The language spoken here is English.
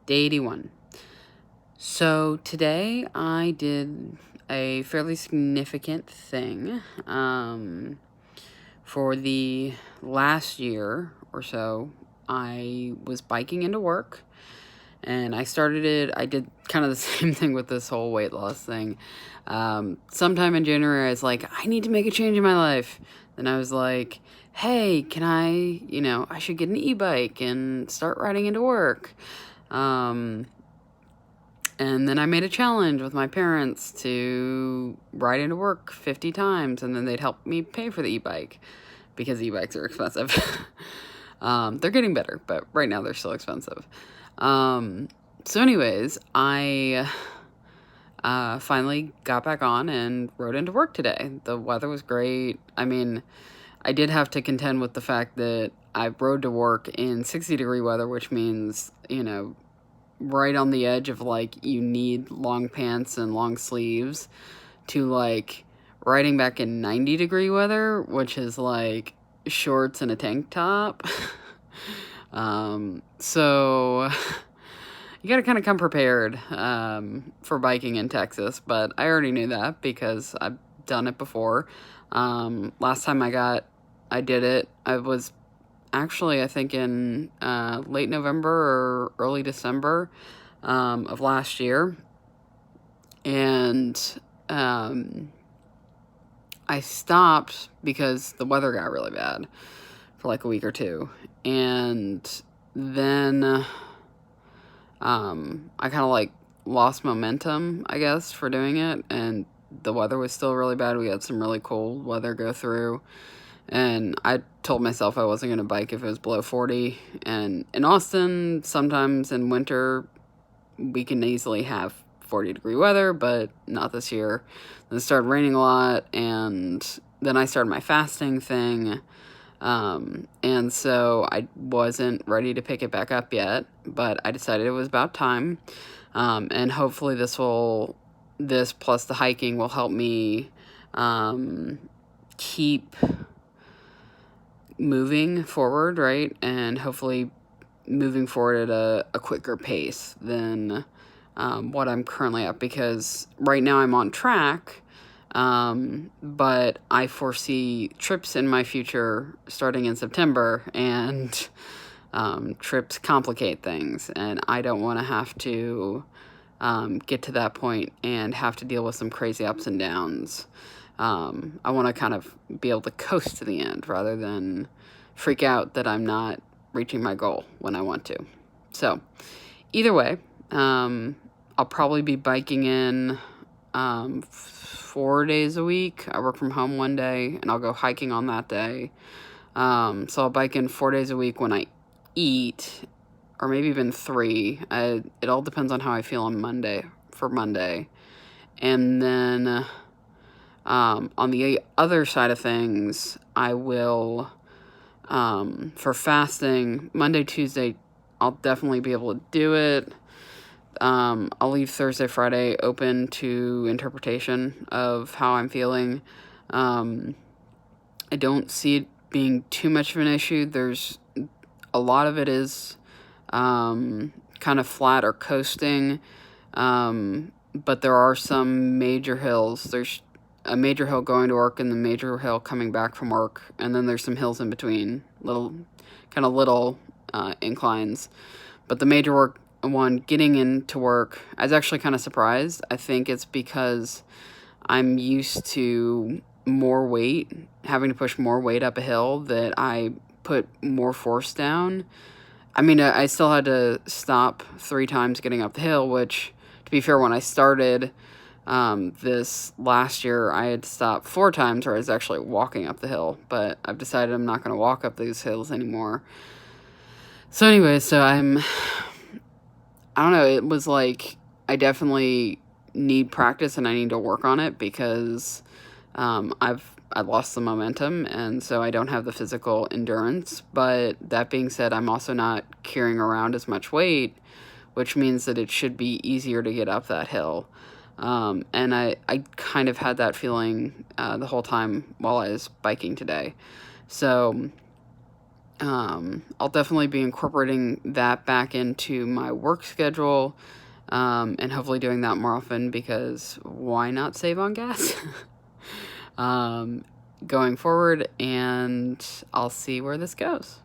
Day 81. So today I did a fairly significant thing. For the last year or so, I was biking into work, and I did kind of the same thing with this whole weight loss thing. Sometime in January, I was like, I need to make a change in my life. Then I was like, hey, I should get an e-bike and start riding into work. And then I made a challenge with my parents to ride into work 50 times, and then they'd help me pay for the e-bike because e-bikes are expensive. They're getting better, but right now they're still expensive. So anyways, I finally got back on and rode into work today. The weather was great. I mean, I did have to contend with the fact that I rode to work in 60-degree weather, which means, right on the edge of you need long pants and long sleeves, to riding back in 90-degree weather, which is shorts and a tank top. So you gotta kind of come prepared for biking in Texas, but I already knew that because I've done it before. Last time I did it, I was actually, I think in late November or early December of last year. And I stopped because the weather got really bad for a week or two. And then I kind of lost momentum, I guess, for doing it. And the weather was still really bad. We had some really cold weather go through. And I told myself I wasn't going to bike if it was below 40. And in Austin, sometimes in winter, we can easily have 40-degree weather, but not this year. Then it started raining a lot, and then I started my fasting thing. And so I wasn't ready to pick it back up yet, but I decided it was about time. And hopefully this plus the hiking will help me keep moving forward, right? And hopefully moving forward at a quicker pace than what I'm currently at, because right now I'm on track, but I foresee trips in my future starting in September, and trips complicate things, and I don't want to have to get to that point and have to deal with some crazy ups and downs. I want to kind of be able to coast to the end rather than freak out that I'm not reaching my goal when I want to. So either way, I'll probably be biking in 4 days a week. I work from home one day, and I'll go hiking on that day. So I'll bike in 4 days a week when I eat, or maybe even 3. It all depends on how I feel on Monday. And then on the other side of things, I will, for fasting, Monday, Tuesday, I'll definitely be able to do it. I'll leave Thursday, Friday open to interpretation of how I'm feeling. I don't see it being too much of an issue. There's a lot of it is kind of flat or coasting, but there are some major hills. There's a major hill going to work and the major hill coming back from work, and then there's some hills in between, little inclines. But the major one getting into work, I was actually kind of surprised. I think it's because I'm used to more weight, having to push more weight up a hill, that I put more force down. I mean, I still had to stop 3 times getting up the hill, which, to be fair, when I started this last year, I had to stop 4 times where I was actually walking up the hill, but I've decided I'm not going to walk up these hills anymore. So anyway, I don't know, it was I definitely need practice and I need to work on it because I lost the momentum, and so I don't have the physical endurance. But that being said, I'm also not carrying around as much weight, which means that it should be easier to get up that hill. And I kind of had that feeling the whole time while I was biking today. So I'll definitely be incorporating that back into my work schedule, and hopefully doing that more often, because why not save on gas? Going forward, and I'll see where this goes.